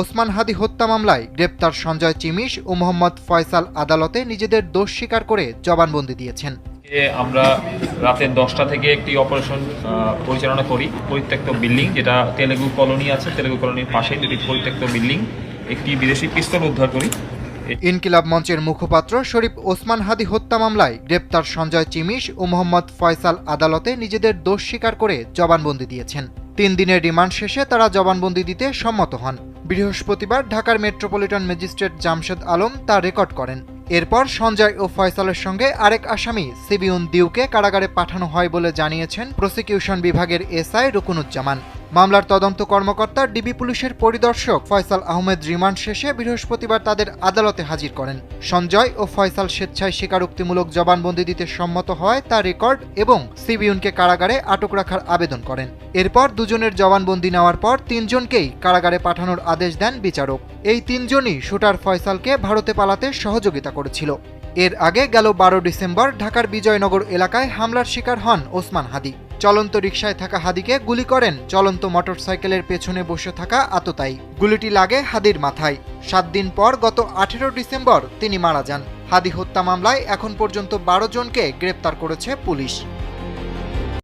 ওসমান হাদি হত্যা মামলায় গ্রেপ্তার সঞ্জয় চিমিশ ও মোহাম্মদ ফয়সাল আদালতে নিজেদের দোষ স্বীকার করে জবানবন্দি দিয়েছেন। আমরা রাতে 10টা থেকে একটি অপারেশন পরিচালনা করি। পরিত্যক্ত বিল্ডিং, যেটা তেলেগু কলোনি আছে, তেলেগু কলোনির পাশে দুটি পরিত্যক্ত বিল্ডিং, একটি বিদেশি পিস্তল উদ্ধার করি। ইনকিলাব মঞ্চের মুখপাত্র শরীফ ওসমান হাদি হত্যা মামলায় গ্রেপ্তার সঞ্জয় চিমিশ ও মোহাম্মদ ফয়সাল আদালতে নিজেদের দোষ স্বীকার করে জবানবন্দি দিয়েছেন। 3 দিনের রিমান্ড শেষে তারা জবানবন্দি দিতে সম্মত হন। বৃহস্পতিবার ঢাকার মেট্রোপলিটন ম্যাজিস্ট্রেট জামশেদ আলম তা রেকর্ড করেন। এরপর সঞ্জয় ও ফয়সালের সঙ্গে আরেক আসামি সিবিউন দিউকে কারাগারে পাঠানো হয় বলে জানিয়েছেন প্রসিকিউশন বিভাগের এসআই রুকুনুজ্জামান। মামলার তদন্ত কর্মকর্তা ডিবি পুলিশের পরিদর্শক ফয়সাল আহমেদ রিমান্ড শেষে বৃহস্পতিবার তাদের আদালতে হাজির করেন। সঞ্জয় ও ফয়সাল স্বেচ্ছায় স্বীকারোক্তিমূলক জবানবন্দি দিতে সম্মত হয় তা রেকর্ড এবং সিবিউনকে কারাগারে আটক রাখার আবেদন করেন। এরপর দুজনের জবানবন্দি নেওয়ার পর 3 জনকেই কারাগারে পাঠানোর আদেশ দেন বিচারক। এই 3 জনই শুটার ফয়সালকে ভারতে পালাতে সহযোগিতা করেছিল। এর আগে গেল 12 ডিসেম্বর ঢাকার বিজয়নগর এলাকায় হামলার শিকার হন ওসমান হাদি। চলন্ত রিকশায় থাকা হাদিকে গুলি করেন চলন্ত মোটরসাইকেলের পেছনে বসে থাকা আততায়ী। গুলিটি লাগে হাদির মাথায়। 7 দিন পর গত 18 ডিসেম্বর তিনি মারা যান। হাদি হত্যা মামলায় এখন পর্যন্ত 12 জনকে গ্রেপ্তার করেছে পুলিশ।